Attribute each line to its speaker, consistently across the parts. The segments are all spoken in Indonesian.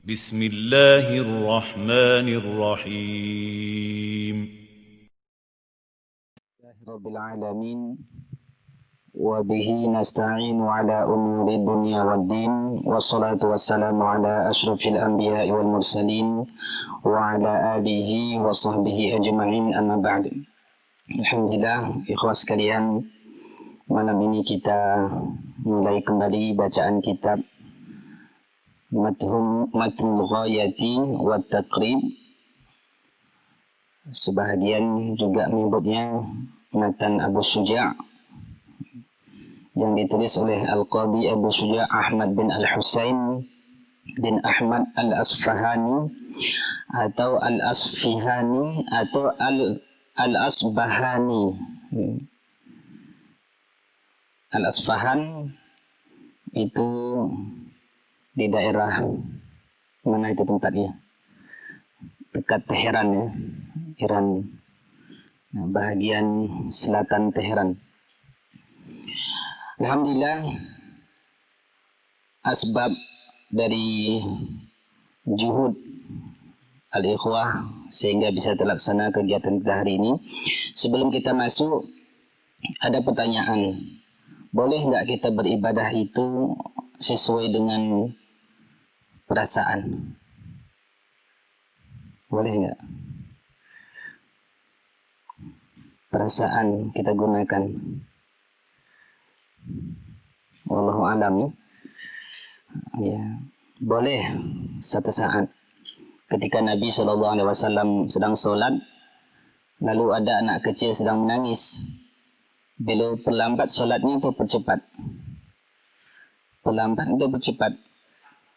Speaker 1: بسم الله الرحمن الرحيم
Speaker 2: رب العالمين وبه نستعين على أمور الدنيا والدين والصلاة والسلام على أشرف الأنبياء والمرسلين وعلى آله وصحبه أجمعين أما بعد. Alhamdulillah, ikhwas sekalian, malam ini kita mulai kembali bacaan kitab Matnul Ghayati wa Taqrib. Sebahagian juga menyebutnya Matan Abu Suja' yang ditulis oleh Al-Qadi Abu Suja' Ahmad bin Al-Husain bin Ahmad Al-Asfahani atau Al-Asfihani atau Al-Asbahani. Al-Asfahan itu di daerah mana itu tempatnya? Dekat Teheran ya, Iran, bahagian selatan Teheran. Alhamdulillah, asbab dari juhud al-ikhwah sehingga bisa terlaksana kegiatan kita hari ini. Sebelum kita masuk, ada pertanyaan. Boleh nggak kita beribadah itu sesuai dengan perasaan? Boleh nggak? Perasaan kita gunakan. Wallahu a'lam. Ya, boleh satu saat ketika Nabi SAW sedang solat, lalu ada anak kecil sedang menangis. Beliau perlambat solatnya atau percepat? Perlambat atau percepat?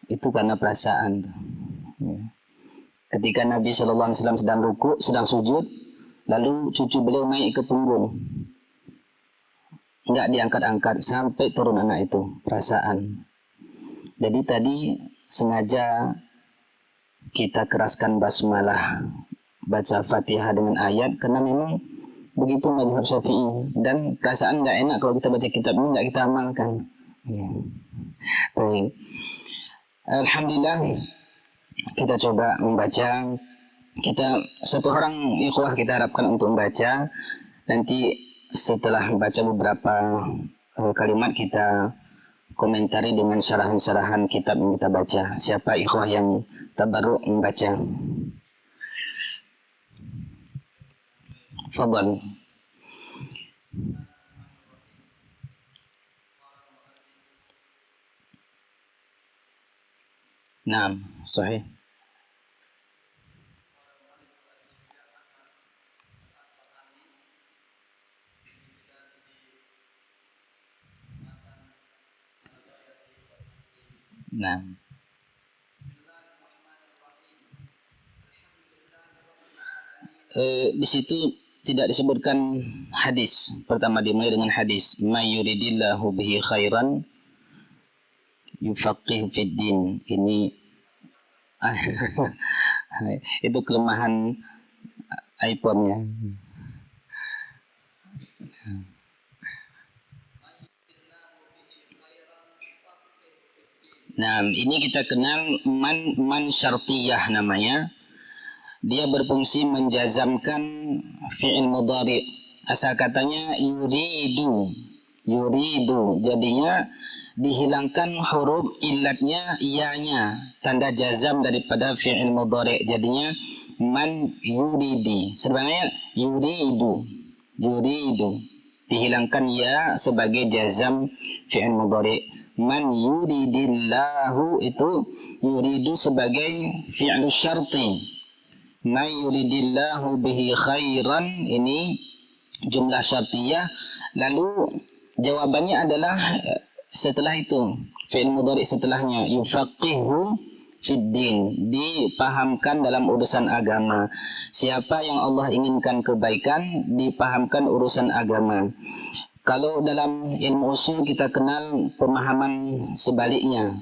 Speaker 2: Itu karena perasaan. Ya. Ketika Nabi SAW sedang rukuk, sedang sujud, lalu cucu beliau naik ke punggung, enggak diangkat-angkat sampai turun anak itu, perasaan. Jadi tadi sengaja kita keraskan basmalah, baca Fatihah dengan ayat, karena memang begitu mazhab Syafi'i, dan perasaan enggak enak kalau kita baca kitab ini enggak kita amalkan. Ya. Baik. Alhamdulillah, kita coba membaca. Kita satu orang ikhwah kita harapkan untuk membaca. Nanti setelah baca beberapa kalimat kita komentari dengan syarahan-syarahan kitab yang kita baca. Siapa ikhwah yang tabarruk membaca? Fadhal. Naam, sahih. Nah, di situ tidak disebutkan hadis. Pertama dimulai dengan hadis, may yuridillahu bihi khairan yufaqihu fid din. Ini itu kelemahan iPhone-nya. Nah, ini kita kenal man syartiyah namanya. Dia berfungsi menjazamkan fi'il mudhari'. Asal katanya yuridu. Jadinya dihilangkan huruf illatnya, iyanya, tanda jazam daripada fi'il mudhari'. Jadinya man yuridi. Sebenarnya yuridu. Dihilangkan ya sebagai jazam fi'il mudhari'. Man yuridillahu itu yuridu sebagai fi'lu syarti. Man yuridillahu bihi khairan, ini jumlah syartiyah. Lalu jawabannya adalah setelah itu fi'il mudhari' setelahnya yufaqihu fiddin, dipahamkan dalam urusan agama. Siapa yang Allah inginkan kebaikan, dipahamkan urusan agama. Kalau dalam ilmu usul kita kenal pemahaman sebaliknya.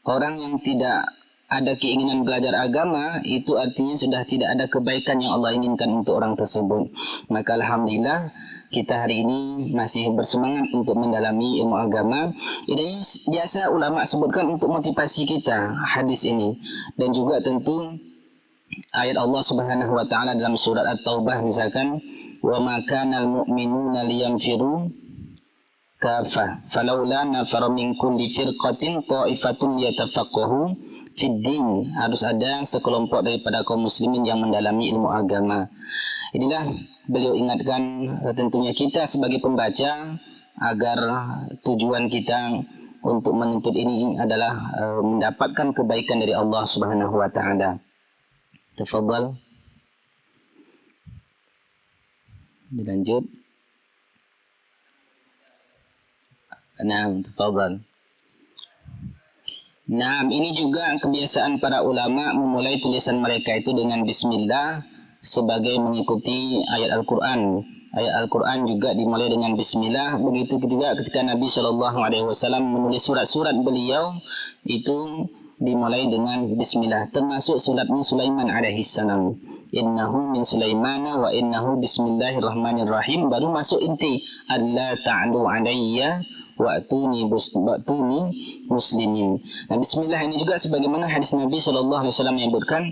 Speaker 2: Orang yang tidak ada keinginan belajar agama, itu artinya sudah tidak ada kebaikan yang Allah inginkan untuk orang tersebut. Maka alhamdulillah kita hari ini masih bersemangat untuk mendalami ilmu agama. Ini biasa ulama sebutkan untuk motivasi kita hadis ini, dan juga tentu ayat Allah Subhanahu wa taala dalam surat At-Taubah misalkan, wa ma kana al-mu'minuna liyanfiru kafah falaula nafara min kulli firqatin ta'ifatun yatafaqahu fid din. Harus ada sekelompok daripada kaum muslimin yang mendalami ilmu agama. Inilah beliau ingatkan tentunya kita sebagai pembaca agar tujuan kita untuk menuntut ini adalah mendapatkan kebaikan dari Allah Subhanahu wa taala. Tafadhal. Dilanjut. Naam, tafadhal. Naam, ini juga kebiasaan para ulama memulai tulisan mereka itu dengan bismillah sebagai mengikuti ayat Al-Quran. Ayat Al-Quran juga dimulai dengan bismillah. Begitu juga ketika Nabi SAW menulis surat-surat beliau itu dimulai dengan bismillah, termasuk suratnya Sulaiman alaihissalam. Innahu min Sulaimana wa innahu bismillahirrahmanirrahim. Baru masuk inti, alla ta'lu alayya wa'tuni muslimin. Nah, bismillah ini juga sebagaimana hadis Nabi SAW menyebutkan,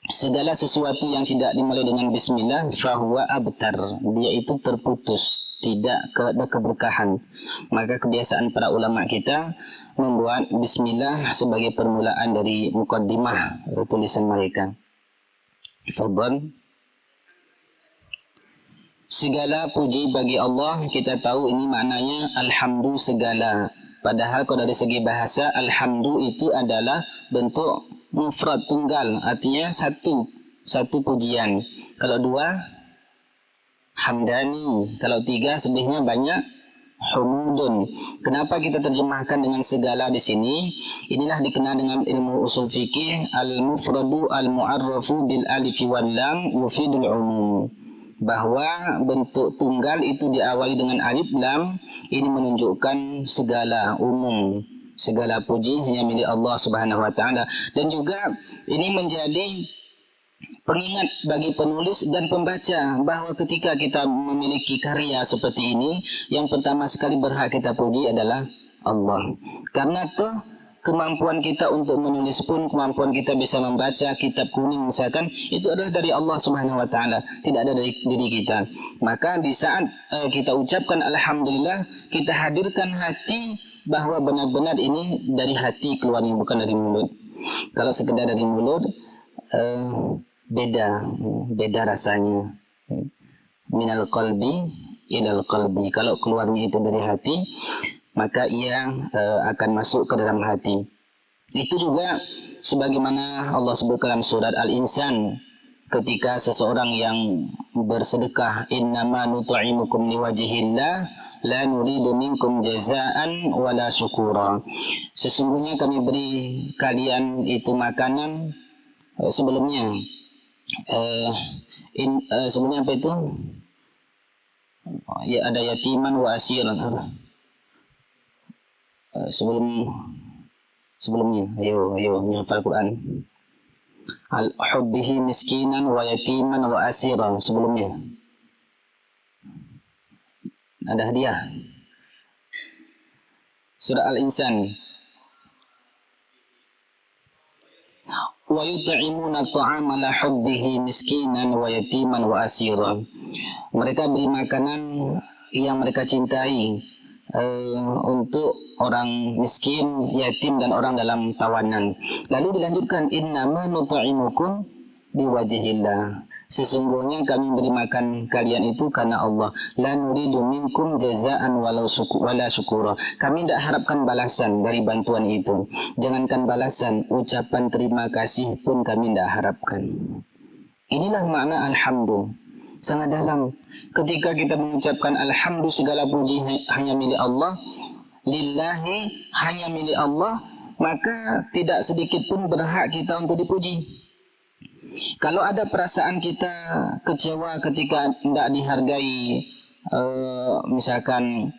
Speaker 2: segala sesuatu yang tidak dimulai dengan bismillah fahuwa abtar, dia itu terputus, tidak ada keberkahan. Maka kebiasaan para ulama kita membuat bismillah sebagai permulaan dari muqaddimah tulisan mereka. Fadhal. Segala puji bagi Allah, kita tahu ini maknanya alhamdu segala. Padahal kalau dari segi bahasa, alhamdu itu adalah bentuk mufrad tunggal, artinya satu pujian. Kalau dua, hamdani. Kalau tiga, sebenarnya banyak, humudun. Kenapa kita terjemahkan dengan segala di sini? Inilah dikenal dengan ilmu usul fikih, al-mufradu al-mu'arrafu bil alifi wal lam yufidul umum. Bahwa bentuk tunggal itu diawali dengan alif lam, ini menunjukkan segala, umum. Segala puji hanya milik Allah Subhanahu wa taala, dan juga ini menjadi pengingat bagi penulis dan pembaca bahwa ketika kita memiliki karya seperti ini, yang pertama sekali berhak kita puji adalah Allah. Karena tuh kemampuan kita untuk menulis pun, kemampuan kita bisa membaca kitab kuning misalkan, itu adalah dari Allah Subhanahu wa taala, tidak ada dari diri kita. Maka di saat kita ucapkan alhamdulillah, kita hadirkan hati bahwa benar-benar ini dari hati keluarnya, bukan dari mulut. Kalau sekedar dari mulut, beda rasanya. Minal qalbi ilal qalbi. Kalau keluarnya itu dari hati, maka ia akan masuk ke dalam hati. Itu juga sebagaimana Allah sebut dalam surat Al-Insan, ketika seseorang yang bersedekah, innama nut'imukum liwajhillah la nuridu minkum jazaan wala syukura. Sesungguhnya kami beri kalian itu makanan sebelumnya sebelumnya apa itu? Ya, ada yatiman wa asiran. Sebelumnya ayo hafal Quran. Al-hubbihi miskinan wa yatiman wa asiran. Sebelumnya ada hadiah. Surah Al-Insan. Wa yut'imuna at'ama ala hubbihi miskinan wa yatiman wa asiran. Mereka beri makanan yang mereka cintai untuk orang miskin, yatim, dan orang dalam tawanan. Lalu dilanjutkan, innama nut'imukum biwajhillah. Sesungguhnya kami beri makan kalian itu karena Allah. La nuridu minkum jazaan wala syukura. Kami tidak harapkan balasan dari bantuan itu. Jangankan balasan, ucapan terima kasih pun kami tidak harapkan. Inilah makna alhamdu. Sangat dalam. Ketika kita mengucapkan alhamdu, segala puji hanya milik Allah, lillahi, hanya milik Allah, maka tidak sedikit pun berhak kita untuk dipuji. Kalau ada perasaan kita kecewa ketika tidak dihargai, misalkan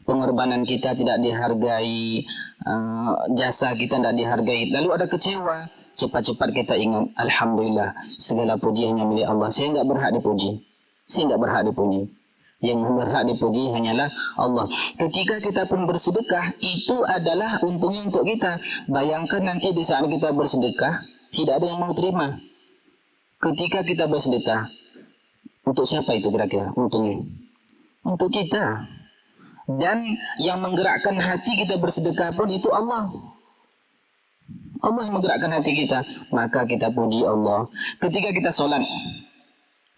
Speaker 2: pengorbanan kita tidak dihargai, jasa kita tidak dihargai, lalu ada kecewa, cepat-cepat kita ingat, alhamdulillah, segala puji hanya milik Allah. Saya tidak berhak dipuji. Yang berhak dipuji hanyalah Allah. Ketika kita pun bersedekah, itu adalah untungnya untuk kita. Bayangkan nanti di saat kita bersedekah, tidak ada yang mau terima. Ketika kita bersedekah, untuk siapa itu kira-kira untungnya? Untuk kita. Dan yang menggerakkan hati kita bersedekah pun itu Allah. Allah yang menggerakkan hati kita. Maka kita puji Allah. Ketika kita solat,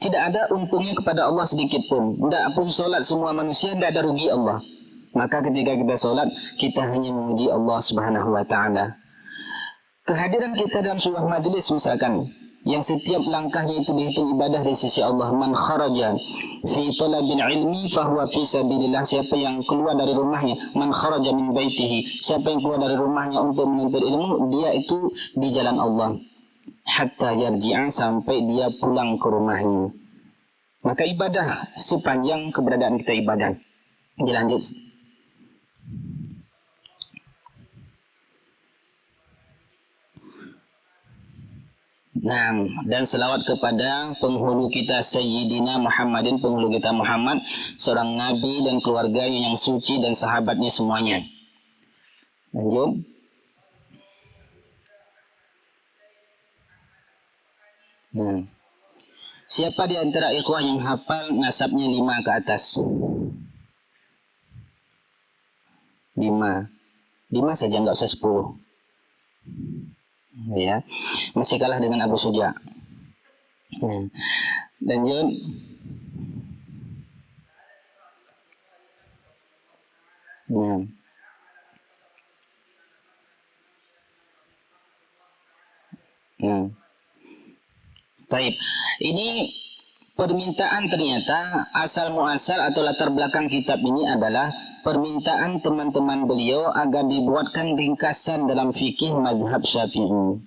Speaker 2: tidak ada untungnya kepada Allah sedikit pun. Tidak pun solat semua manusia, tidak ada rugi Allah. Maka ketika kita solat, kita hanya memuji Allah Subhanahu wa Ta'ala. Kehadiran kita dalam sebuah majlis misalkan, yang setiap langkahnya itu dihitung ibadah di sisi Allah. Man kharaja fi talabil ilmi fahuwa fi sabilillah. Siapa yang keluar dari rumahnya, man kharaja min baitihi, siapa yang keluar dari rumahnya untuk menuntut ilmu, dia itu di jalan Allah. Hatta yarji'a, sampai dia pulang ke rumahnya. Maka ibadah sepanjang keberadaan kita ibadah. Dilanjut. Nah, dan selawat kepada penghulu kita Sayyidina Muhammadin, penghulu kita Muhammad, seorang nabi dan keluarganya yang suci dan sahabatnya semuanya. Lanjut. Nah, siapa di antara ikhwah yang hafal nasabnya 5 ke atas? 5 saja, enggak usah 10. Ya, masih kalah dengan Abu Suja. Lanjut. Taib. Ini permintaan ternyata asal muasal atau latar belakang kitab ini adalah permintaan teman-teman beliau agar dibuatkan ringkasan dalam fikih mazhab Syafi'i.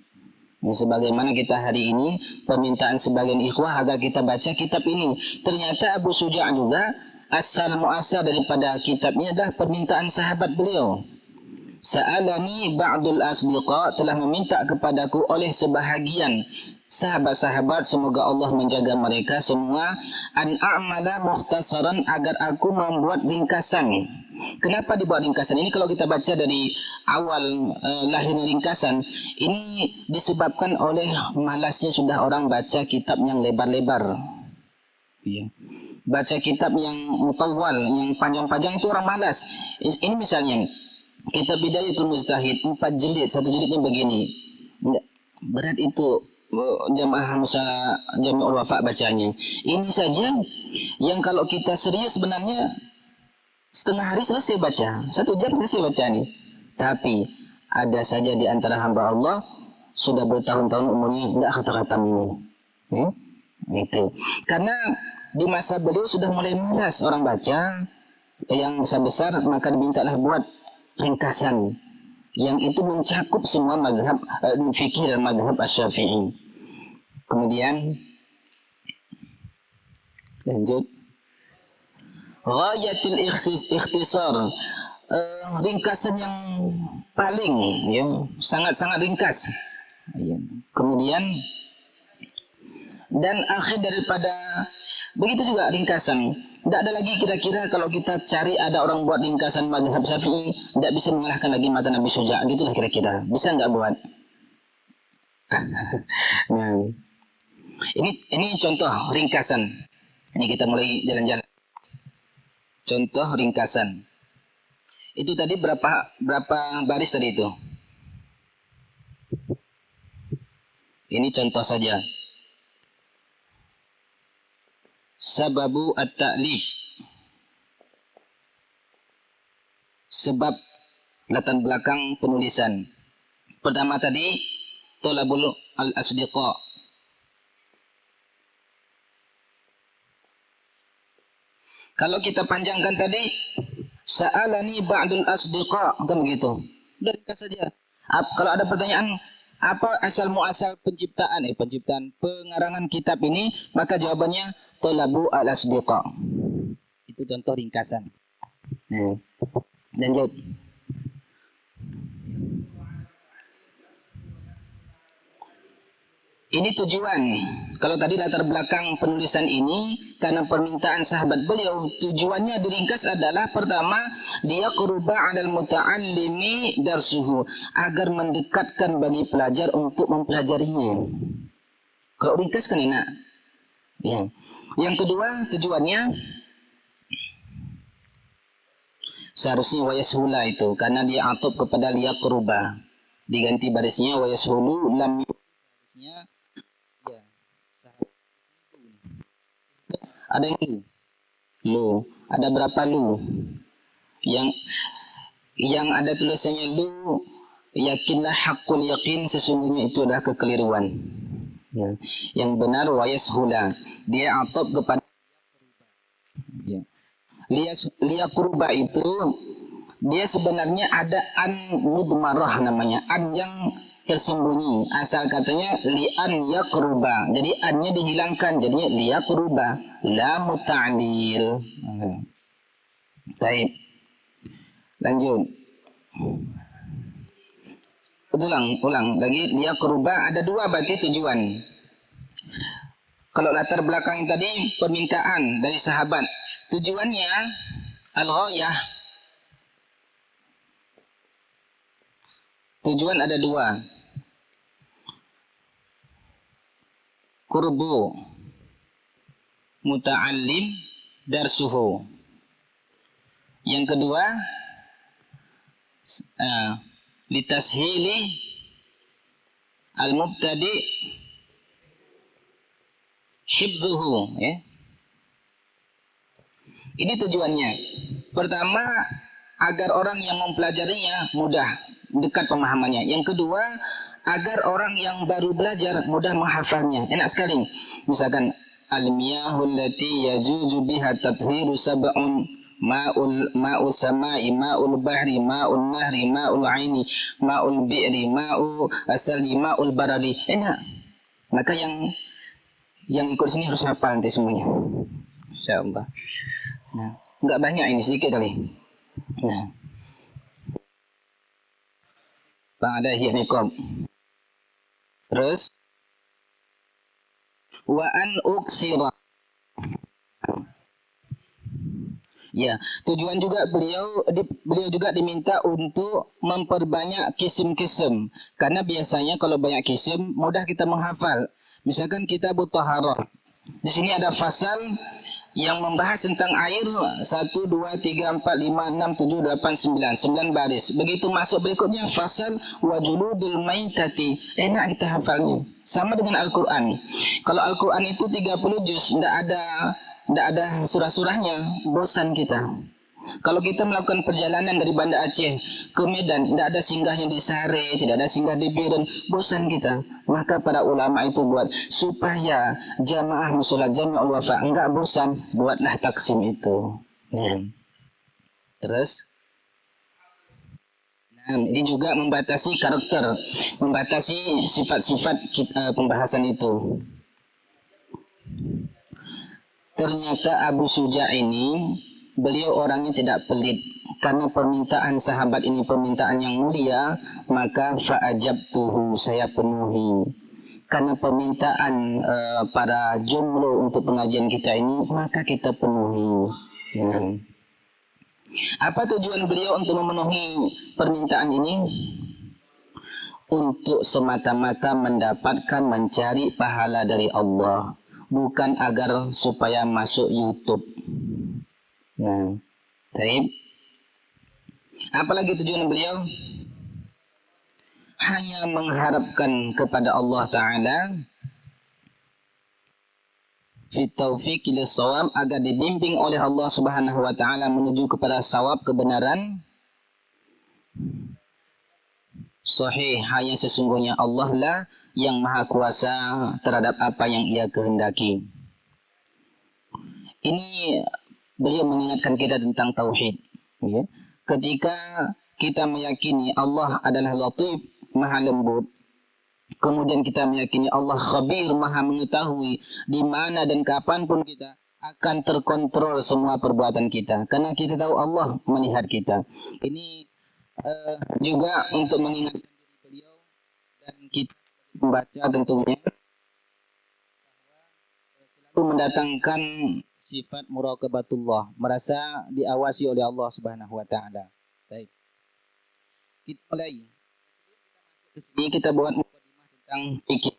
Speaker 2: Sebagaimana kita hari ini, permintaan sebagian ikhwah agar kita baca kitab ini. Ternyata Abu Suja' juga asal muasal daripada kitabnya adalah permintaan sahabat beliau. Sa'alani ba'dul asdiqa, telah meminta kepadaku oleh sebahagian sahabat-sahabat, semoga Allah menjaga mereka semua, an a'mala mukhtasaran, agar aku membuat ringkasan. Kenapa dibuat ringkasan? Ini kalau kita baca dari awal lahir ringkasan, ini disebabkan oleh malasnya sudah orang baca kitab yang lebar-lebar. Ya. Baca kitab yang mutawwal, yang panjang-panjang itu orang malas. Ini misalnya kitab Bidayatul Mujtahid 4 jilid, satu jilidnya begini. Berat itu jamaah Jami'ul Wafa bacanya. Ini saja yang kalau kita serius sebenarnya setengah hari selesai baca, 1 jam selesai baca nih. Tapi ada saja di antara hamba Allah sudah bertahun-tahun umurnya enggak kata-kata ini. Itu. Karena di masa beliau sudah mulai malas orang baca yang besar-besar, maka dimintalah buat ringkasan yang itu mencakup semua mazhab fikih dan mazhab Asy-Syafi'i. Kemudian lanjut. Ghayatul ikhtisar, ringkasan yang paling sangat-sangat ringkas. Kemudian dan akhir daripada begitu juga ringkasan. Tidak ada lagi kira-kira kalau kita cari ada orang buat ringkasan mazhab Syafi'i, tidak bisa mengalahkan lagi mata Nabi Suja', gitulah kira-kira. Bisa enggak buat? Nah, ini contoh ringkasan. Ini kita mulai jalan-jalan. Contoh ringkasan. Itu tadi berapa baris tadi itu? Ini contoh saja. Sababu at-ta'lif, sebab latar belakang penulisan. Pertama tadi Thalabul al-asdiqa. Kalau kita panjangkan tadi sa'alani ba'dul asdiqa, kan begitu. Udah saja. Kalau ada pertanyaan apa asal muasal penciptaan pengarangan kitab ini, maka jawabannya Thalabu al-asdiqa. Itu contoh ringkasan. Lanjut. Ini tujuan. Kalau tadi latar belakang penulisan ini karena permintaan sahabat beliau, tujuannya diringkas adalah pertama, liyaqruba 'alal muta'allimi darsuhu, agar mendekatkan bagi pelajar untuk mempelajarinya. Kalau ringkas kan enak. Ya. Yang kedua, tujuannya seharusnya wayashula itu karena dia atop kepada liyaqruba. Diganti barisnya wayashulu lam harusnya ya. Ada yang lu, ada berapa lu? Yang ada tulisannya lu, yakinlah, hakul yakin, sesungguhnya itu adalah kekeliruan. Ya. Yang benar wayashula, dia atop kepada ya. Liyaqruba itu dia sebenarnya ada an mudmarah namanya, an yang tersembunyi. Asal katanya li'an yaqruba, jadi annya dihilangkan, jadinya liyaqruba, la muta'lil. Baik, lanjut. Ulang lagi, liyaqruba ada dua berarti tujuan. Kalau latar belakang tadi permintaan dari sahabat, tujuannya al-ghayah. Tujuan ada dua. Qurbu muta'allim darsuhu. Yang kedua, litashili al-mubtadi hifdzuhu, ya. Ini tujuannya. Pertama, agar orang yang mempelajarinya mudah, dekat pemahamannya. Yang kedua, agar orang yang baru belajar mudah menghafalnya. Enak sekali. Misalkan al-miyahul lati yajuju biha tathiru sab'un ma'ul sama'i, ma'ul bahri, ma'ul nahri, ma'ul aini, ma'ul bi'ri, ma'ul asali, ma'ul barari. Enak. Maka yang ikut sini harus hafal nanti semuanya. Insyaallah. Nah, enggak banyak ini, sedikit kali. Nah. Ba'da hiya niqab. Terus wa an uksira. Ya, tujuan juga beliau juga diminta untuk memperbanyak kisim-kisim. Karena biasanya kalau banyak kisim mudah kita menghafal. Misalkan kita Thaharah. Di sini ada fasal yang membahas tentang air 1, 2, 3, 4, 5, 6, 7, 8, 9 baris. Begitu masuk berikutnya fasal wajuludul maitati. Enak kita hafalnya. Sama dengan Al-Quran. Kalau Al-Quran itu 30 juz, tidak ada surah-surahnya, bosan kita. Kalau kita melakukan perjalanan dari Banda Aceh ke Medan, tidak ada singgahnya di Sare, tidak ada singgah di Biren, bosan kita. Maka para ulama itu buat supaya jamaah musolat Jami'ul Wafa enggak bosan, buatlah taksim itu. Nah. Terus, ini juga membatasi karakter, membatasi sifat-sifat pembahasan itu. Ternyata Abu Suja ini beliau orangnya tidak pelit. Karena permintaan sahabat ini permintaan yang mulia, maka fa'ajabtuhu, saya penuhi. Karena permintaan para jomblo untuk pengajian kita ini, maka kita penuhi. Ya. Apa tujuan beliau untuk memenuhi permintaan ini? Untuk semata-mata mendapatkan, mencari pahala dari Allah, bukan agar supaya masuk YouTube. Nah, baik. Apalagi tujuan beliau? Hanya mengharapkan kepada Allah Ta'ala fit taufiq ila shawab, agar dibimbing oleh Allah Subhanahu wa Ta'ala menuju kepada sawab, kebenaran. Sahih, hanya sesungguhnya Allah lah yang maha kuasa terhadap apa yang ia kehendaki. Ini beliau mengingatkan kita tentang tauhid. Ya. Ketika kita meyakini Allah adalah Latif, maha lembut, kemudian kita meyakini Allah Khabir, maha mengetahui di mana dan kapan pun kita akan terkontrol semua perbuatan kita, karena kita tahu Allah melihat kita. Ini juga untuk mengingatkan diri beliau dan kita membaca tentunya mendatangkan sifat muraqabatullah, merasa diawasi oleh Allah Subhanahu wa taala. Baik. Kita mulai. Di sini kita buat mukadimah tentang fikih.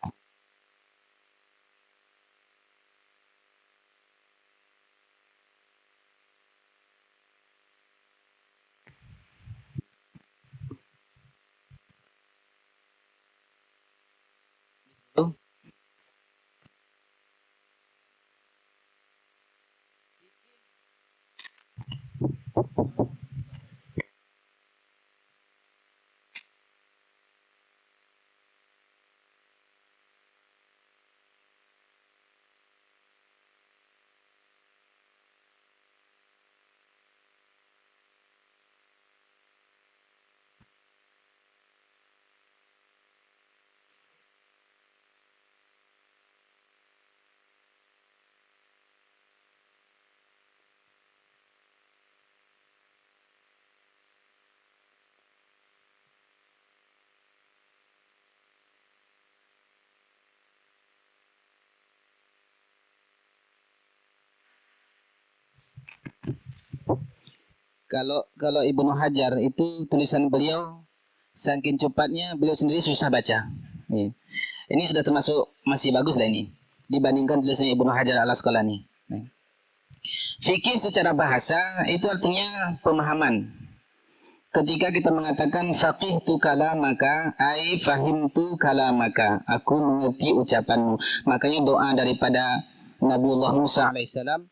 Speaker 2: Kalau Ibnu Hajar itu tulisan beliau saking cepatnya beliau sendiri susah baca. Ini sudah termasuk masih bagus lah ini dibandingkan tulisan Ibnu Hajar al Asqalani. Fikih secara bahasa itu artinya pemahaman. Ketika kita mengatakan faqihtu kalamaka, ai fahimtu kalamaka, aku mengerti ucapanmu. Makanya doa daripada Nabiullah Musa alaihissalam,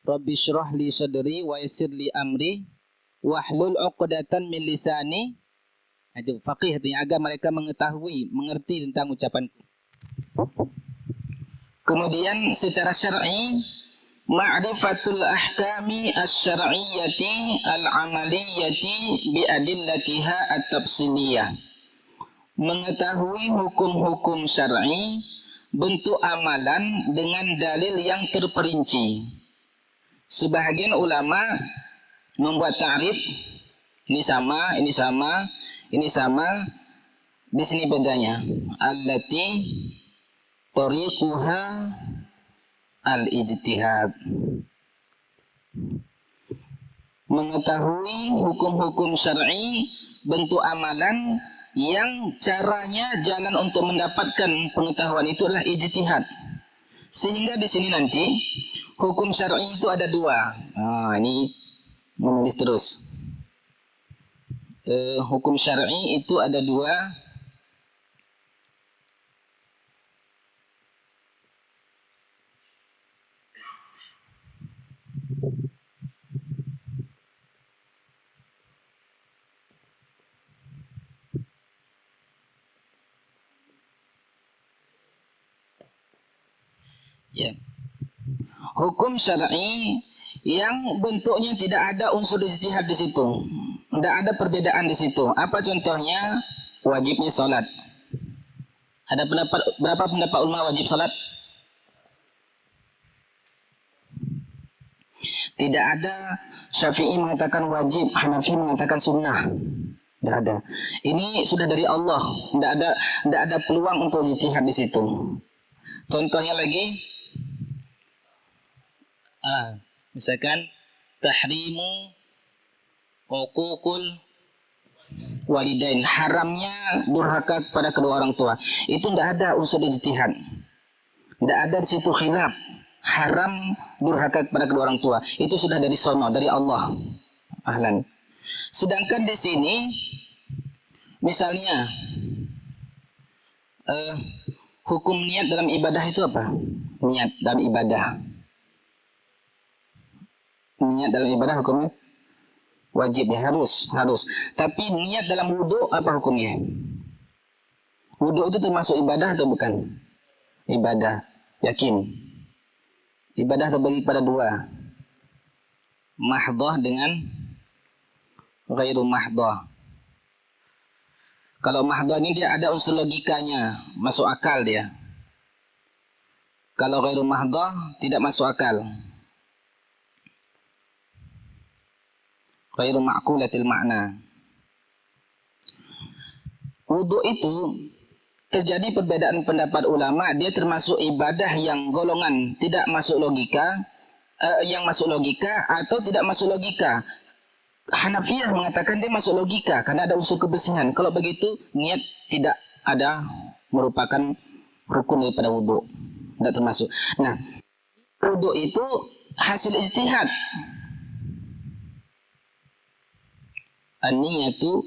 Speaker 2: Rabbi syrah li sadri wa yassir li amri wahlul 'uqdatan min lisani. Itu faqih artinya agar mereka mengetahui, mengerti tentang ucapanku. Kemudian secara syar'i ma'rifatul ahkami asy-syar'iyyati al-'amaliyyati bi adillatiha at-tafsiliyah. Mengetahui hukum-hukum syar'i, bentuk amalan dengan dalil yang terperinci. Sebahagian ulama membuat ta'rif, ini sama, ini sama, ini sama. Di sini bedanya. Allati tariquha al-ijtihad. Mengetahui hukum-hukum syar'i, bentuk amalan yang caranya jalan untuk mendapatkan pengetahuan itu adalah ijtihad. Sehingga di sini nanti hukum syar'i itu ada dua. Ini menulis terus. Hukum syar'i itu ada dua. Ya. Hukum syar'i yang bentuknya tidak ada unsur ijtihad di situ. Tidak ada perbedaan di situ. Apa contohnya? Wajibnya salat. Ada berapa pendapat ulama wajib salat? Tidak ada. Syafi'i mengatakan wajib, Hanafi mengatakan sunnah. Tidak ada. Ini sudah dari Allah. Tidak ada peluang untuk ijtihad di situ. Contohnya lagi, misalkan tahrimu uququl walidain, haramnya durhaka kepada kedua orang tua. Itu tidak ada unsur ijtihad. Tidak ada di situ khilaf. Haram durhaka kepada kedua orang tua. Itu sudah dari sono, dari Allah. Ahlan. Sedangkan di sini, misalnya, hukum niat dalam ibadah itu apa? Niat dalam ibadah. Niat dalam ibadah hukumnya wajib ya, harus. Tapi niat dalam wudu apa hukumnya? Wudu itu termasuk ibadah atau bukan? Ibadah, yakin. Ibadah terbagi pada dua, mahdhah dengan ghairu mahdhah. Kalau mahdhah ini dia ada unsur logikanya, masuk akal dia. Kalau ghairu mahdhah tidak masuk akal. Ghairu ma'qulatil makna. Wudu itu terjadi perbedaan pendapat ulama, dia termasuk ibadah yang golongan tidak masuk logika, yang masuk logika atau tidak masuk logika. Hanafiyah mengatakan dia masuk logika karena ada unsur kebersihan. Kalau begitu niat tidak ada, merupakan rukun daripada wudhu, tidak termasuk. Nah, wudhu itu hasil ijtihad. An-niyatu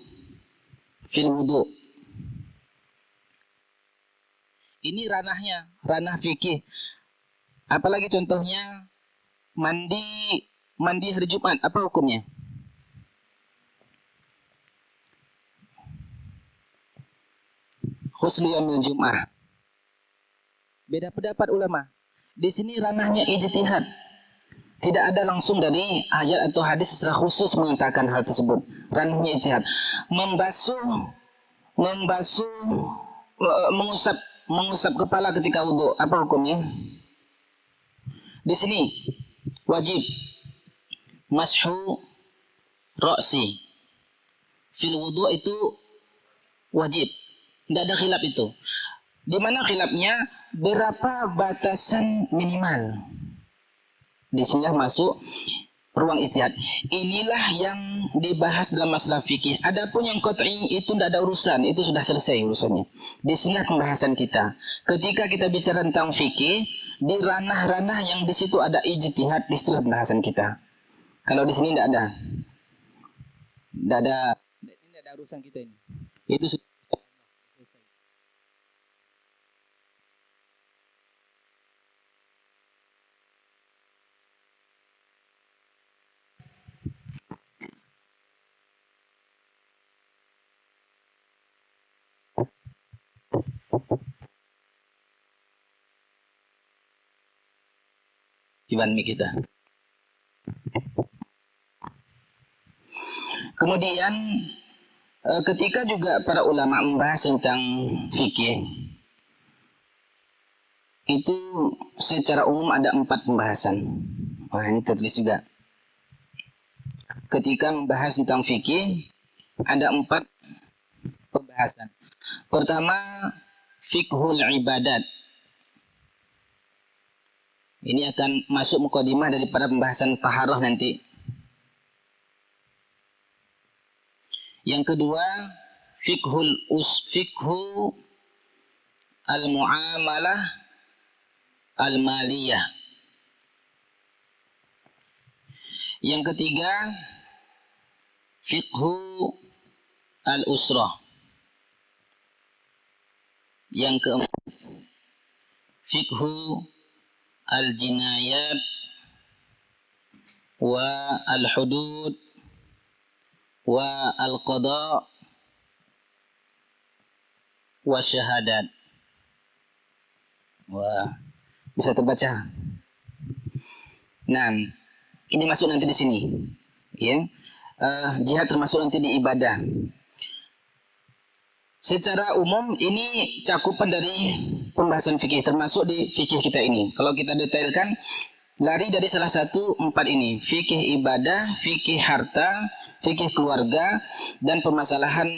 Speaker 2: fil wudhu. Ini ranahnya, ranah fikih. Apalagi contohnya mandi hari Jumat, apa hukumnya? Ghusl yaumil Jum'ah. Beda pendapat ulama. Di sini ranahnya ijtihad. Tidak ada langsung dari ayat atau hadis secara khusus mengatakan hal tersebut. Ranahnya ijtihad. Mengusap kepala ketika wudhu, apa hukumnya? Di sini wajib mashu ra'si. Fil wudhu itu wajib. Tidak ada khilaf itu. Di mana khilafnya? Berapa batasan minimal? Di sini masuk ruang ijtihad. Inilah yang dibahas dalam masalah fikih. Adapun yang qat'i itu tidak ada urusan, itu sudah selesai urusannya. Di sini pembahasan kita. Ketika kita bicara tentang fikih, di ranah-ranah yang di situ ada ijtihad, di situ pembahasan kita. Kalau di sini tidak ada. Tidak ada urusan kita ini. Itu sudah selesai. Kiban kita. Kemudian ketika juga para ulama membahas tentang fikih, itu secara umum ada 4 pembahasan. Wah, ini tertulis juga. Ketika membahas tentang fikih ada 4 pembahasan. Pertama, fiqhul ibadat. Ini akan masuk mukadimah daripada pembahasan taharah nanti. Yang kedua, fikhu al-muamalah al-maliyah. Yang ketiga, fikhu al-usrah. Yang keempat, fikhu al-jinayat wa al-hudud wa al-qada wa syahadat. Wah, bisa terbaca. Nah, ini masuk nanti di sini. Ya. Jihad termasuk nanti di ibadah. Secara umum ini cakupan dari pembahasan fikih, termasuk di fikih kita ini. Kalau kita detailkan, lari dari salah satu 4 ini. Fikih ibadah, fikih harta, fikih keluarga, dan permasalahan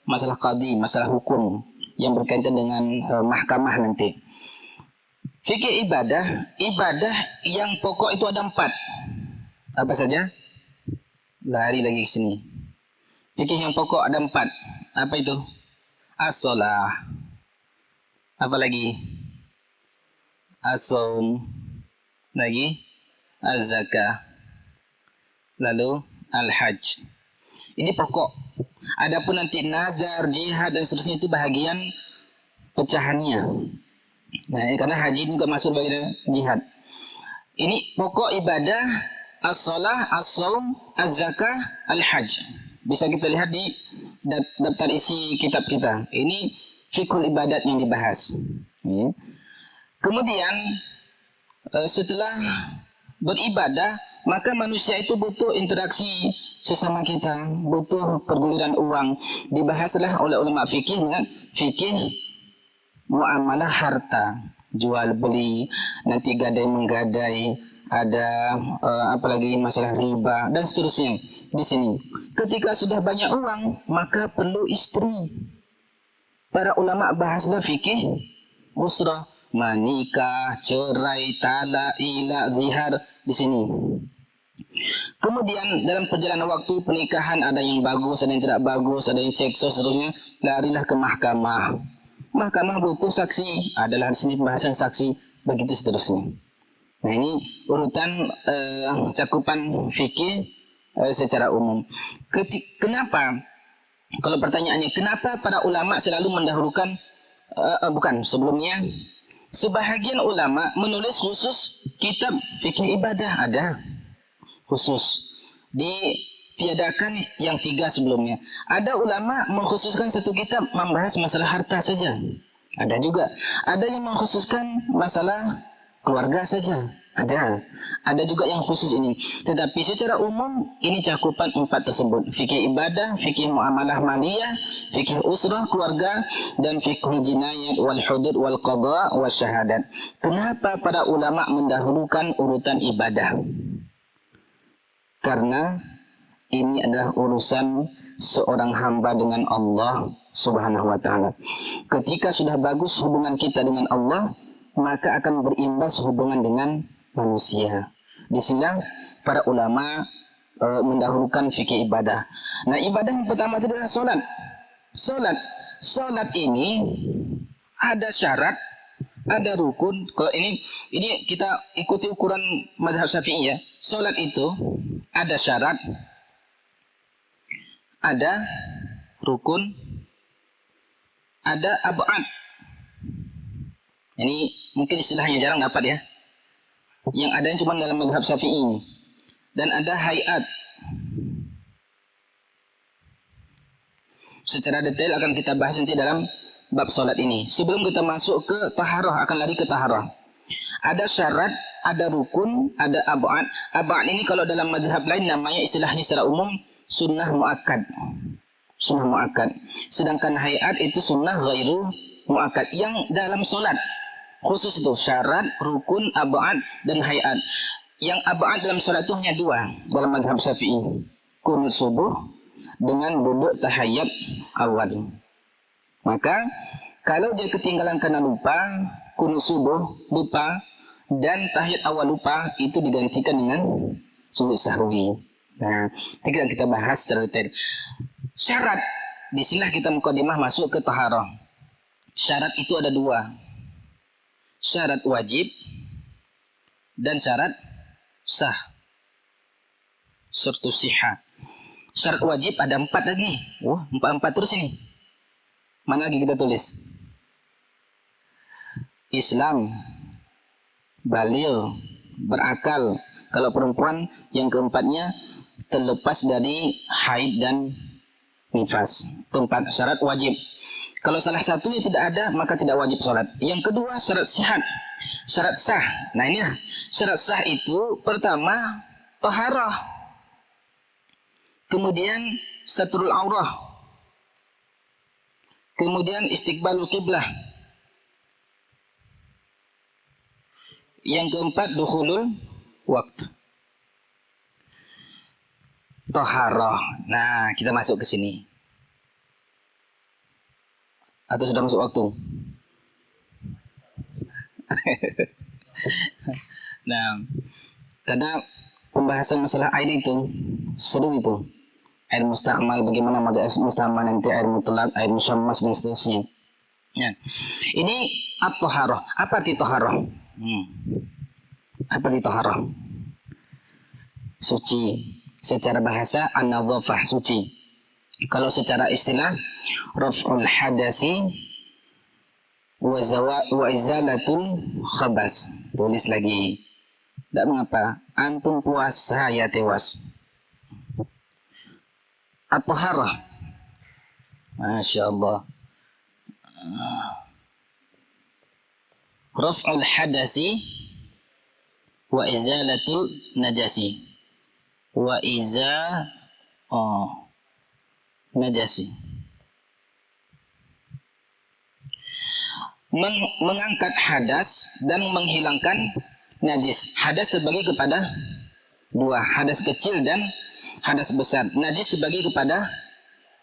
Speaker 2: masalah qadhi, masalah hukum yang berkaitan dengan mahkamah nanti. Fikih ibadah yang pokok itu ada 4. Apa saja? Lari lagi ke sini. Fikih yang pokok ada 4. Apa itu? As-shalah. Apa lagi? As-shaum. Lagi? Az-zakah. Lalu al-hajj. Ini pokok. Adapun nanti nazar, jihad dan seterusnya itu bahagian pecahannya. Nah, karena haji juga masuk bagian jihad. Ini pokok ibadah, as-shalah, as-shaum, az-zakah, al-hajj. Bisa kita lihat di daftar isi kitab kita. Ini fikul ibadat yang dibahas. Ya. Kemudian setelah beribadah, maka manusia itu butuh interaksi sesama kita, butuh perguliran uang. Dibahaslah oleh ulama fikih dengan fikih muamalah harta, jual beli, nanti gadai menggadai, ada apalagi masalah riba dan seterusnya. Di sini ketika sudah banyak uang, maka perlu istri, para ulama bahaslah fikih usrah, menikah, cerai, talak, ila, zihar di sini. Kemudian dalam perjalanan waktu pernikahan ada yang bagus, ada yang tidak bagus, ada yang cekcok, seterusnya larilah ke mahkamah. Mahkamah butuh saksi, adalah di sini pembahasan saksi, begitu seterusnya. Nah ini urutan cakupan fikih secara umum. Kenapa? Kalau pertanyaannya, kenapa para ulama selalu mendahulukan bukan sebelumnya? Sebahagian ulama menulis khusus kitab fikih ibadah ada khusus. Ditiadakan yang 3 sebelumnya. Ada ulama mengkhususkan satu kitab membahas masalah harta saja. Ada juga. Ada yang mengkhususkan masalah keluarga saja. Ada juga yang khusus ini. Tetapi secara umum ini cakupan 4 tersebut. Fikih ibadah, fikih muamalah maliyah, fikih usrah keluarga, dan fikih jinayat wal hudud wal qada wal syahadat. Kenapa para ulama mendahulukan urutan ibadah? Karena ini adalah urusan seorang hamba dengan Allah Subhanahu wa ta'ala. Ketika sudah bagus hubungan kita dengan Allah, maka akan berimbas hubungan dengan manusia. Di sini para ulama mendahulukan fikih ibadah. Nah, ibadah yang pertama itu adalah solat. Solat ini ada syarat, ada rukun. Kalau ini kita ikuti ukuran mazhab Syafi'i ya. Solat itu ada syarat, ada rukun, ada ab'ad. Ini mungkin istilahnya jarang dapat ya. Yang ada cuma dalam mazhab Syafi'i ini. Dan ada hayat. Secara detail akan kita bahas nanti dalam bab solat ini. Sebelum kita masuk ke taharah, akan lari ke taharah. Ada syarat, ada rukun, ada ab'ad. Ab'ad ini kalau dalam mazhab lain namanya istilahnya secara umum sunnah mu'akkad. Sunnah mu'akkad. Sedangkan hayat itu sunnah ghairu mu'akkad. Yang dalam solat khusus itu syarat, rukun, ab'ad, dan hayat. Yang ab'ad dalam solat itu hanya 2 dalam mazhab Syafi'i. Qunut subuh dengan duduk tahayyat awal. Maka kalau dia ketinggalan karena lupa, qunut subuh lupa, dan tahiyat awal lupa, itu digantikan dengan sujud sahwi. Nah, kita bahas secara detail. Syarat, disinilah kita mukadimah masuk ke taharah. Syarat itu ada 2. Syarat wajib dan syarat sah. Syartus sihah. Syarat wajib ada 4 lagi. Wah, 4 terus ini. Mana lagi kita tulis? Islam, baligh, berakal. Kalau perempuan, yang keempatnya terlepas dari haid dan nifas. Itu 4 syarat wajib. Kalau salah satunya tidak ada, maka tidak wajib sholat. Yang kedua, syarat sihat, syarat sah. Nah ini syarat sah itu pertama taharah, kemudian satrul aurah, kemudian istiqbalul qiblah, yang keempat dukhulul waqt. Taharah. Nah, kita masuk ke sini. Atau sudah masuk waktu? Nah, karena pembahasan masalah air itu seru itu. Air musta'mal, bagaimana model air musta'mal, nanti air mutlak, air musyammas, dan seterusnya. Ya. Ini at-taharah. Apa arti taharah? Apa arti taharah? Suci. Secara bahasa an-nadhafah, suci. Kalau secara istilah raf'ul hadasi wa izalatul khabas. Tulis lagi. Tidak mengapa. Antum puas, saya tewas. At-taharah. Masya Allah. Raf'ul hadasi wa izalatul najasi. Wa najasi. Mengangkat hadas dan menghilangkan najis. Hadas terbagi kepada 2, hadas kecil dan hadas besar. Najis terbagi kepada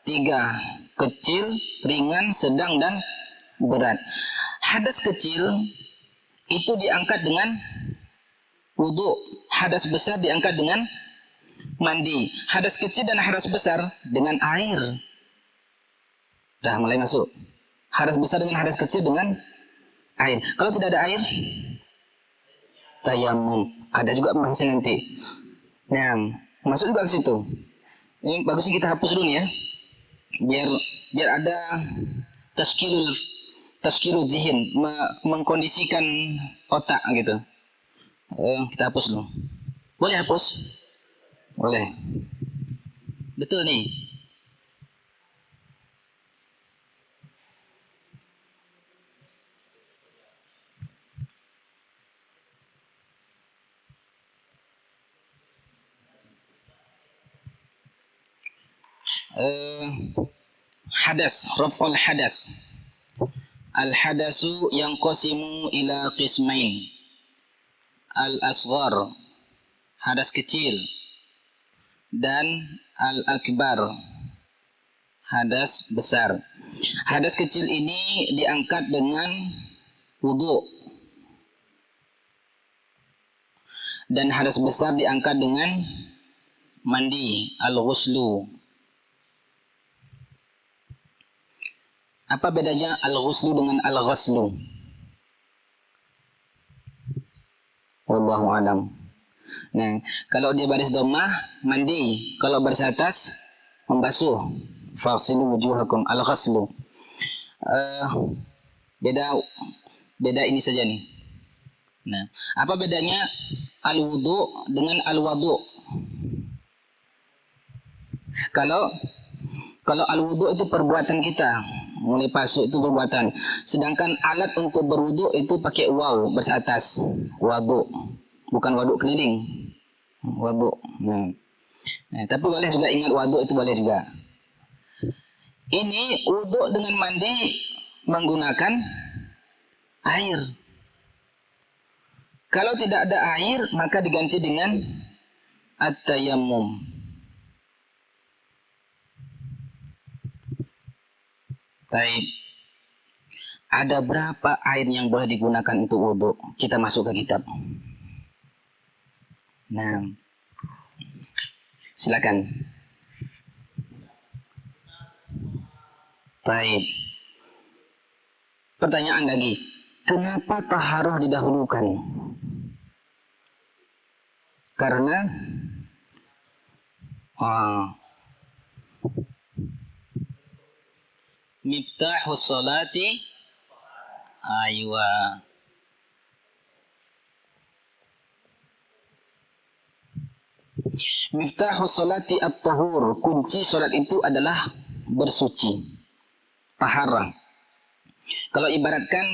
Speaker 2: 3, kecil, ringan, sedang, dan berat. Hadas kecil itu diangkat dengan wudu. Hadas besar diangkat dengan mandi. Hadas kecil dan hadas besar dengan air. Dah mulai masuk. Hadas besar dengan hadas kecil dengan air. Kalau tidak ada air, tayamum. Ada juga pembahasan nanti. Nah, masuk juga ke situ. Ini bagusnya kita hapus dulu ya. Biar ada tazkirul zihin, mengkondisikan otak gitu. Kita hapus dulu. Boleh hapus? Boleh. Betul nih. Hadas, raf'ul hadas. Al-hadasu yanqasimu ila qismain. Al-asghar, hadas kecil, dan al-akbar, hadas besar. Hadas kecil ini diangkat dengan wudu, dan hadas besar diangkat dengan mandi, al-ghuslu. Apa bedanya al-ghuslu dengan al-ghaslu? Wallahu alam. Nah, kalau dia baris dhammah mandi, kalau baris atas membasuh. Fasilu wujuhakum, al-ghaslu. Beda ini saja nih. Nah, apa bedanya al-wudu dengan al-wadu? Kalau al-wudu itu perbuatan kita, mulai pasuk itu perbuatan. Sedangkan alat untuk berwudu itu pakai waw, baris atas, wadu, bukan wadu keliling, wadu. Nah, tapi boleh juga ingat wadu itu boleh juga. Ini wudu dengan mandi menggunakan air. Kalau tidak ada air maka diganti dengan at-tayammum. Baik. Ada berapa air yang boleh digunakan untuk wudu? Kita masuk ke kitab. Nah, silakan. Baik. Pertanyaan lagi. Kenapa taharah didahulukan? Karena miftahus salati, aywa. Miftahus salati at-tahur. Kunci salat itu adalah bersuci, taharah. Kalau ibaratkan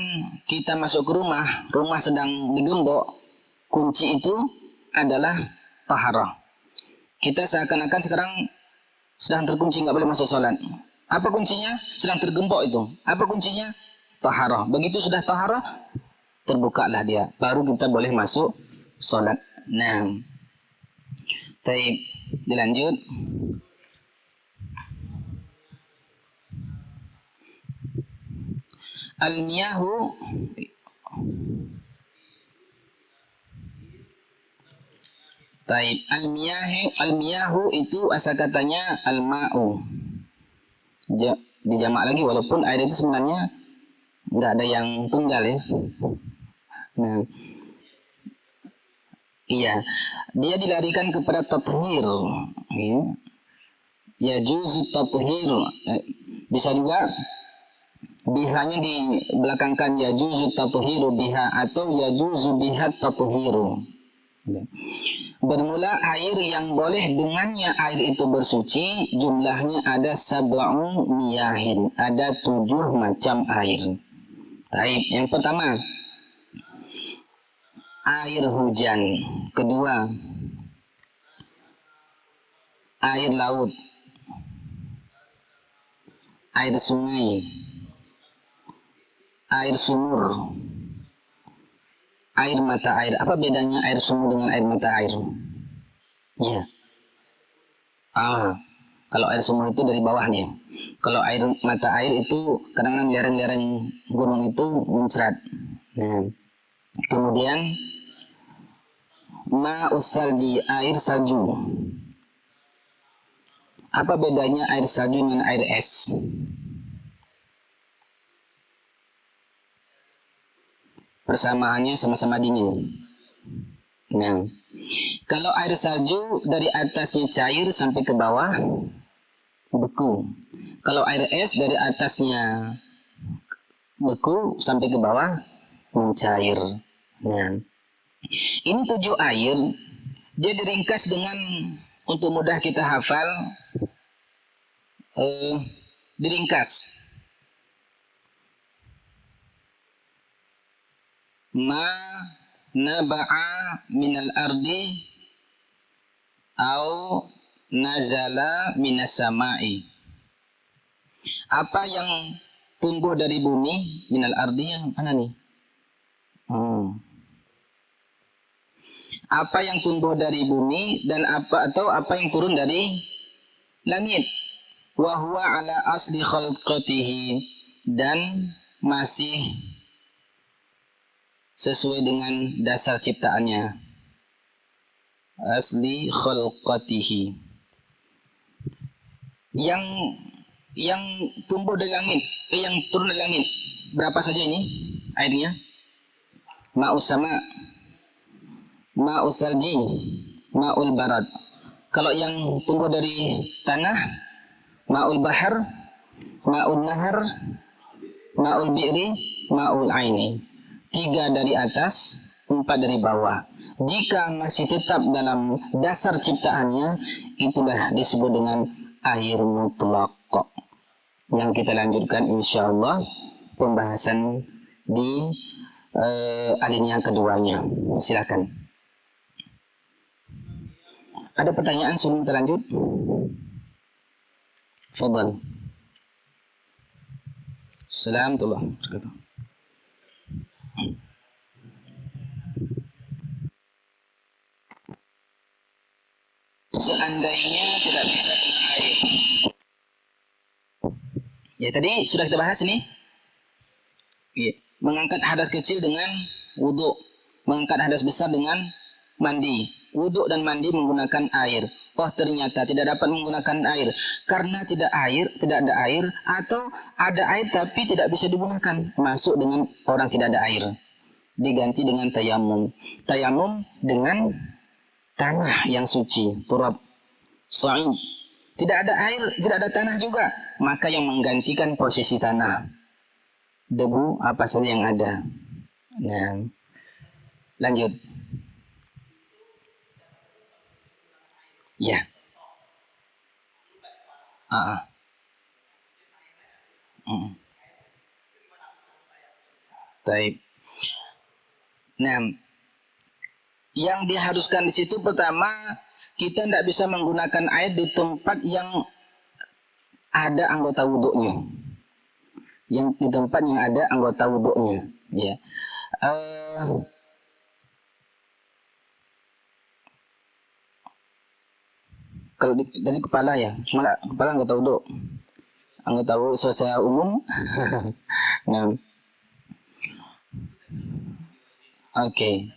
Speaker 2: kita masuk ke rumah sedang digembok, kunci itu adalah taharah. Kita seakan-akan sekarang sedang terkunci, nggak boleh masuk salat. Apa kuncinya? Sedang tergembok itu. Apa kuncinya? Taharah. Begitu sudah taharah, terbukalah dia. Baru kita boleh masuk salat. Nah, baik, dilanjut. Al-miyahu Taib. Al-miyahu itu asal katanya al-ma'u. Dijamak lagi walaupun air itu sebenarnya nggak ada yang tunggal ya. Nah, iya, dia dilarikan kepada tathhir. Ya juzu tathhir. Bisa juga bihanya di belakangkan ya juzu tathhiru biha atau ya juzu biha tathhiru. Bermula air yang boleh dengannya air itu bersuci jumlahnya ada sab'u miyahin, ada 7 macam air. Baik, yang pertama air hujan, kedua air laut, air sungai, air sumur, air mata air. Apa bedanya air sumur dengan air mata air? Ya. Kalau air sumur itu dari bawahnya. Kalau air mata air itu kadang-kadang lereng-lereng gunung itu muncrat. Nah, kemudian ma'us salji, air salju. Apa bedanya air salju dengan air es? Persamaannya sama-sama dingin. Nah, kalau air salju dari atasnya cair sampai ke bawah beku. Kalau air es dari atasnya beku sampai ke bawah mencair. Nah, ini 7 air. Dia diringkas dengan untuk mudah kita hafal. Diringkas. Ma naba'a minal ardi au nazala minas sama'i. Apa yang tumbuh dari bumi, minal ardi yang mana nih? Apa yang tumbuh dari bumi dan apa yang turun dari langit. Wa huwa ala asli khalqatihi, dan masih sesuai dengan dasar ciptaannya. Asli khalqatihi. Yang tumbuh dari langit, yang turun dari langit, berapa saja ini airnya? Ma'us sama, ma'us salji, ma'ul barad. Kalau yang tumbuh dari tanah, ma'ul bahar, ma'ul nahar, ma'ul bi'ri, ma'ul aini. 3 dari atas, 4 dari bawah. Jika masih tetap dalam dasar ciptaannya, itulah disebut dengan air mutlaq. Yang kita lanjutkan insyaallah pembahasan di alinea keduanya. Silakan. Ada pertanyaan sebelum kita lanjut? Fadhal. Assalamualaikum warahmatullahi wabarakatuh. Seandainya tidak bisa kena air. Ya, tadi sudah kita bahas ini. Ya, mengangkat hadas kecil dengan wudhu, mengangkat hadas besar dengan mandi. Wudhu dan mandi menggunakan air. Oh, ternyata tidak dapat menggunakan air karena tidak ada air, atau ada air tapi tidak bisa digunakan. Masuk dengan orang tidak ada air. Diganti dengan tayamum. Tayamum dengan tanah yang suci, turab, sa'id. Tidak ada air, tidak ada tanah juga, maka yang menggantikan posisi tanah, debu apa saja yang ada. Nah, lanjut. Ya. Baik. Nah, yang diharuskan di situ pertama, kita tidak bisa menggunakan air di tempat yang ada anggota wuduknya. Yang di tempat yang ada anggota wuduknya. Ya. Kalau dari kepala ya, malah kepala anggota wuduk. Anggota wuduk secara umum. Nah. Oke.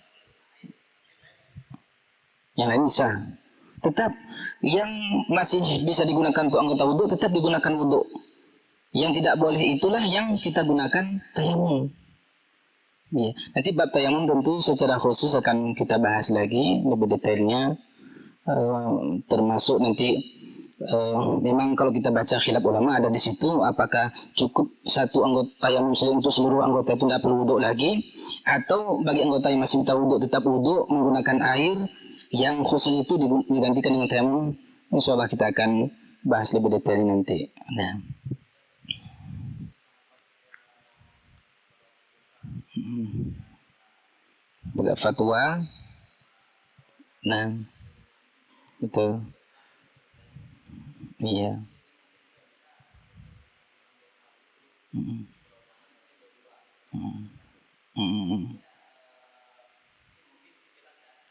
Speaker 2: Yang lain bisa. Tetap yang masih bisa digunakan untuk anggota wudhu tetap digunakan wudhu. Yang tidak boleh itulah yang kita gunakan tayamum. Ya. Nanti bab tayamum tentu secara khusus akan kita bahas lagi lebih detailnya, termasuk nanti memang kalau kita baca khilaf ulama ada di situ, apakah cukup satu anggota tayamum untuk seluruh anggota itu tidak perlu wudhu lagi, atau bagi anggota yang masih minta wudhu tetap wudhu menggunakan air yang khusus itu digantikan dengan tayamum. Insyaallah kita akan bahas lebih detail nanti. Nah, bagi fatwa, nah, betul, iya,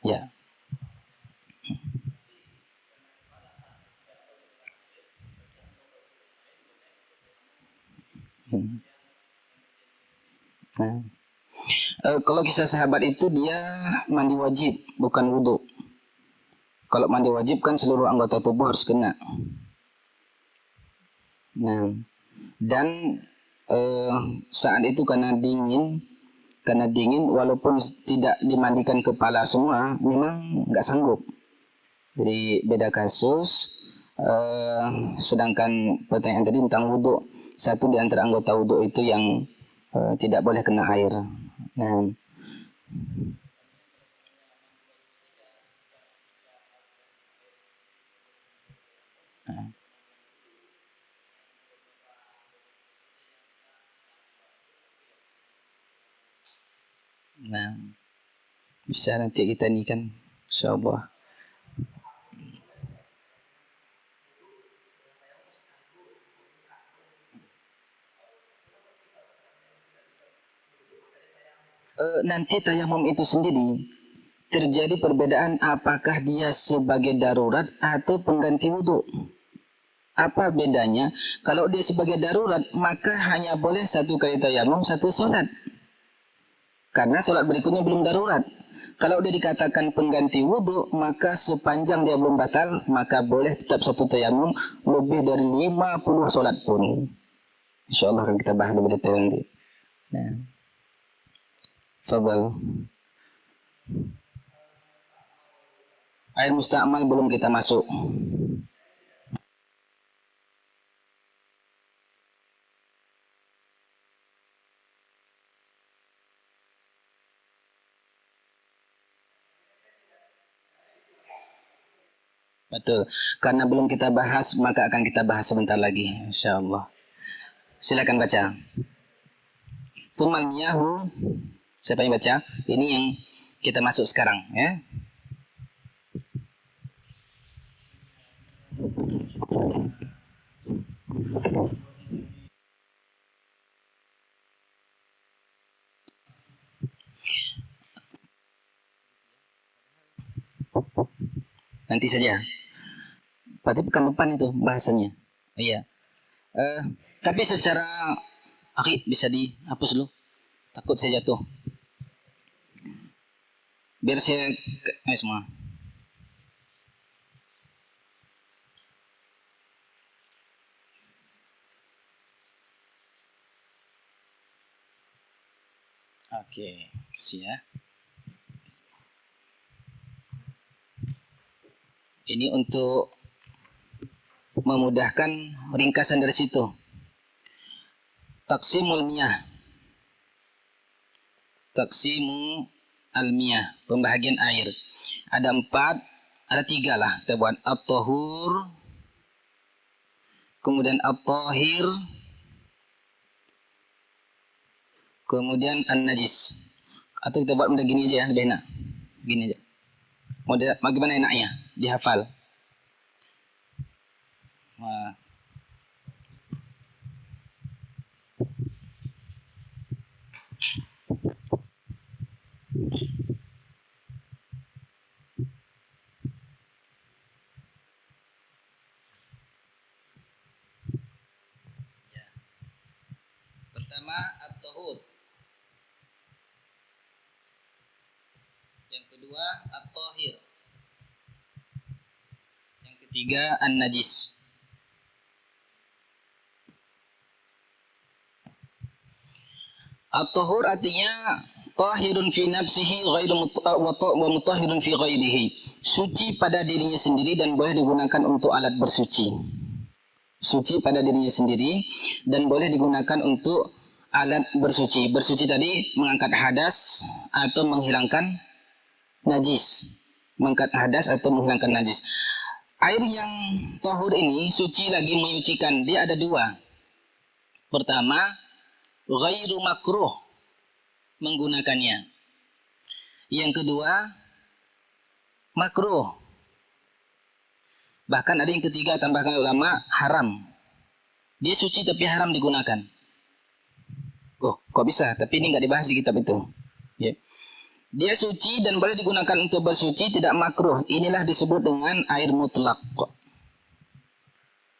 Speaker 2: ya. Nah, kalau kisah sahabat itu dia mandi wajib, bukan wudhu. Kalau mandi wajib kan seluruh anggota tubuh harus kena. Nah, dan saat itu karena dingin walaupun tidak dimandikan kepala semua, memang nggak sanggup. Jadi beda kasus. Sedangkan pertanyaan tadi tentang wudhu, satu di antara anggota wudhu itu yang tidak boleh kena air. Nah, nah, bisa nanti kita ni kan, insyaallah. Nanti tayamum itu sendiri terjadi perbedaan apakah dia sebagai darurat atau pengganti wudhu. Apa bedanya? Kalau dia sebagai darurat, maka hanya boleh satu kali tayamum, satu solat. Karena solat berikutnya belum darurat. Kalau dia dikatakan pengganti wudhu, maka sepanjang dia belum batal, maka boleh tetap satu tayamum lebih dari 50 solat pun. InsyaAllah akan kita bahas lebih detail nanti. Nah. Fadal. Air musta'mal belum kita masuk. Betul. Karena belum kita bahas, maka akan kita bahas sebentar lagi, insyaallah. Silakan baca. Sumal miyahu. Siapa yang baca? Ini yang kita masuk sekarang, ya. Nanti saja. Berarti pekan depan itu bahasanya. Iya. Tapi secara bisa dihapus dulu. Takut saya jatuh. Biar saya semua. Oke, kasih ya. Ini untuk memudahkan ringkasan dari situ. Taqsimul miyah. Taqsimu al-miyah, pembahagian air. Ada 3 lah. Kita buat at-tahur, kemudian at-tahir, kemudian an-najis. Atau kita buat model gini aja ya, lebih enak. Gini aja. Model bagaimana enaknya? Dihafal. Wah. Pertama at-tahur. Yang kedua at-tahir. Yang ketiga an-najis. At-tahur artinya tahirun fi nafsihi ghairu wa mutahhirun fi ghairihi. Suci pada dirinya sendiri dan boleh digunakan untuk alat bersuci. Suci pada dirinya sendiri dan boleh digunakan untuk alat bersuci. Bersuci tadi mengangkat hadas atau menghilangkan najis. Mengangkat hadas atau menghilangkan najis. Air yang tahur ini suci lagi menyucikan. Dia ada 2. Pertama, ghairu makruh menggunakannya. Yang kedua, makruh. Bahkan ada yang ketiga, tambahkan ulama, haram. Dia suci tapi haram digunakan. Oh, kok bisa? Tapi ini nggak dibahas di kitab itu. Ya. Dia suci dan boleh digunakan untuk bersuci, tidak makruh. Inilah disebut dengan air mutlak.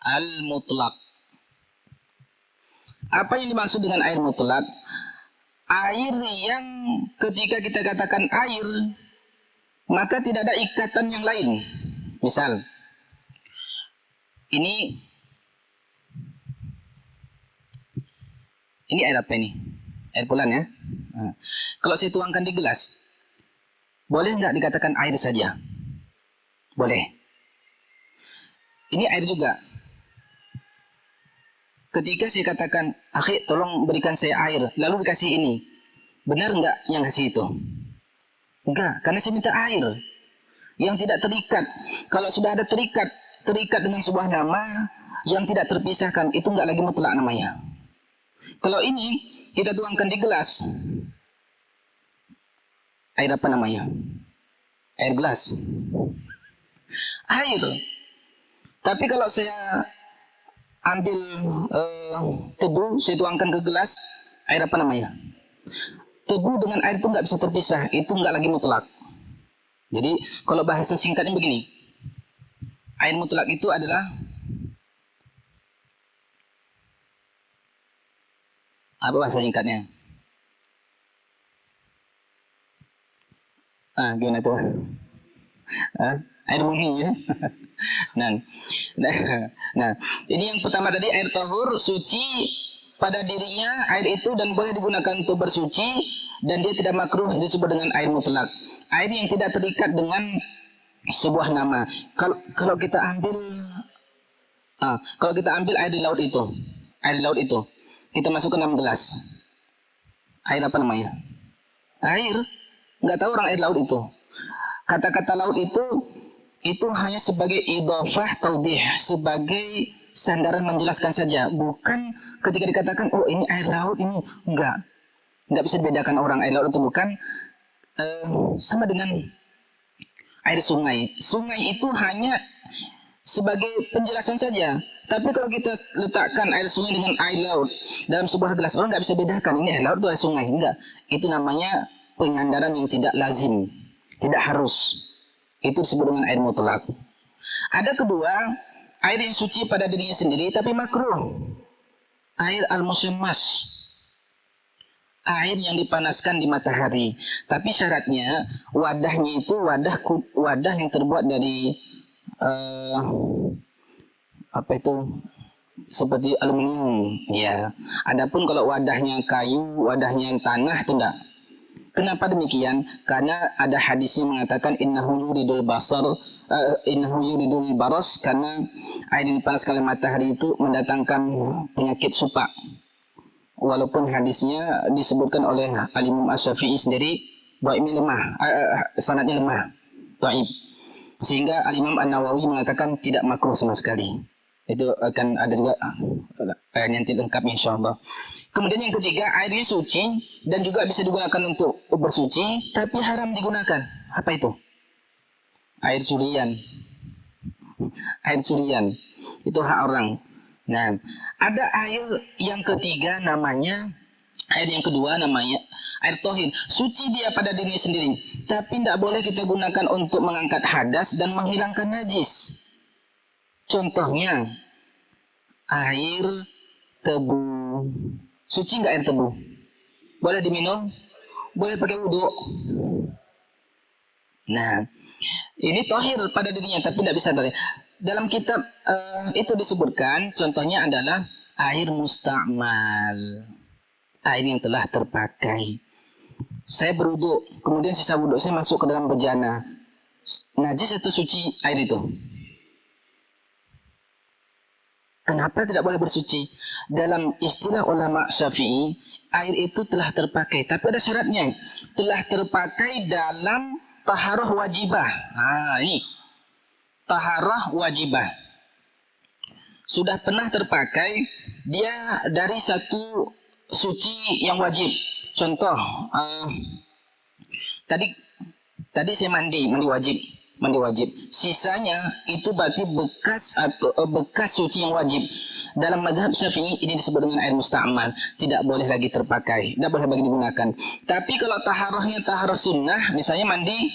Speaker 2: Al-mutlak. Apa yang dimaksud dengan air mutlak? air yang ketika kita katakan air, maka tidak ada ikatan yang lain. Misal, ini air apa ini? Air pulan ya. Nah, kalau saya tuangkan di gelas, boleh nggak dikatakan air saja? Boleh. Ini air juga. Ketika saya katakan, akhi tolong berikan saya air, lalu dikasih ini, benar nggak yang kasih itu? Enggak, karena saya minta air yang tidak terikat. Kalau sudah ada terikat dengan sebuah nama yang tidak terpisahkan, itu nggak lagi mutlak namanya. Kalau ini kita tuangkan di gelas, air apa namanya? Air gelas. Air. Tapi kalau saya ambil tebu, saya tuangkan ke gelas, air apa namanya? Tebu dengan air itu nggak bisa terpisah, itu nggak lagi mutlak. Jadi kalau bahasa singkatnya begini, air mutlak itu adalah apa bahasa singkatnya? Gimana tuh? Air murni ya. Nah, ini yang pertama tadi, air tahur, suci pada dirinya air itu dan boleh digunakan untuk bersuci, dan dia tidak makruh, disebut dengan air mutlak. Air yang tidak terikat dengan sebuah nama. Kalau kita ambil air di laut itu, kita masukkan dalam gelas. Air apa namanya? Air. Nggak tahu orang air laut itu. Kata-kata laut itu hanya sebagai idhofah taudih, sebagai sandaran menjelaskan saja, bukan ketika dikatakan oh ini air laut, ini nggak bisa dibedakan. Orang air laut itu bukan sama dengan air sungai. Sungai itu hanya sebagai penjelasan saja. Tapi kalau kita letakkan air sungai dengan air laut dalam sebuah gelas, orang nggak bisa bedakan ini air laut atau air sungai. Enggak, itu namanya penyandaran yang tidak lazim, tidak harus. Itu disebut dengan air mutlak. Ada kedua, air yang suci pada dirinya sendiri tapi makruh. Air al-musammas, air yang dipanaskan di matahari. Tapi syaratnya wadahnya itu wadah yang terbuat dari seperti aluminium. Ya. Adapun kalau wadahnya kayu, wadahnya yang tanah itu enggak. Kenapa demikian? Karena ada hadisnya mengatakan innahu yuridul baros, karena air yang dipanaskan oleh matahari itu mendatangkan penyakit supak. Walaupun hadisnya disebutkan oleh Al-Imam Asy-Syafi'i sendiri dhaifnya lemah, sanadnya lemah, dhaif. Sehingga Al-Imam An-Nawawi mengatakan tidak makruh sama sekali. Itu akan ada juga nanti lengkap insyaallah. Kemudian yang ketiga, airnya suci dan juga bisa digunakan untuk bersuci, tapi haram digunakan. Apa itu? Air surian. Air surian itu hak orang. Nah, ada air yang ketiga namanya, air yang kedua namanya air tohir. Suci dia pada dirinya sendiri, tapi tidak boleh kita gunakan untuk mengangkat hadas dan menghilangkan najis. Contohnya air tebu. Suci nggak air tebu? Boleh diminum? Boleh pakai wudhu? Nah, ini tohir pada dirinya tapi tidak bisa dari. Dalam kitab itu disebutkan, contohnya adalah air musta'mal, air yang telah terpakai. Saya berwudhu, kemudian sisa wudhu saya masuk ke dalam bejana, najis atau suci air itu? Kenapa tidak boleh bersuci? Dalam istilah ulama Syafi'i, air itu telah terpakai, tapi ada syaratnya. Telah terpakai dalam taharah wajibah. Ini taharah wajibah. Sudah pernah terpakai, dia dari satu suci yang wajib. Contoh, tadi saya mandi wajib. Sisanya itu berarti bekas suci yang wajib. Dalam mazhab Syafi'i ini disebut dengan air musta'mal, tidak boleh lagi terpakai, tidak boleh lagi digunakan. Tapi kalau taharahnya taharah sunnah, misalnya mandi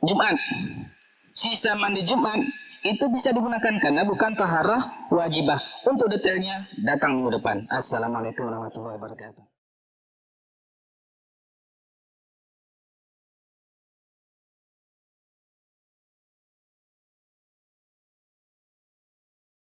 Speaker 2: Jumat, sisa mandi Jumat itu bisa digunakan karena bukan taharah wajibah. Untuk detailnya datang minggu depan. Assalamualaikum warahmatullahi wabarakatuh.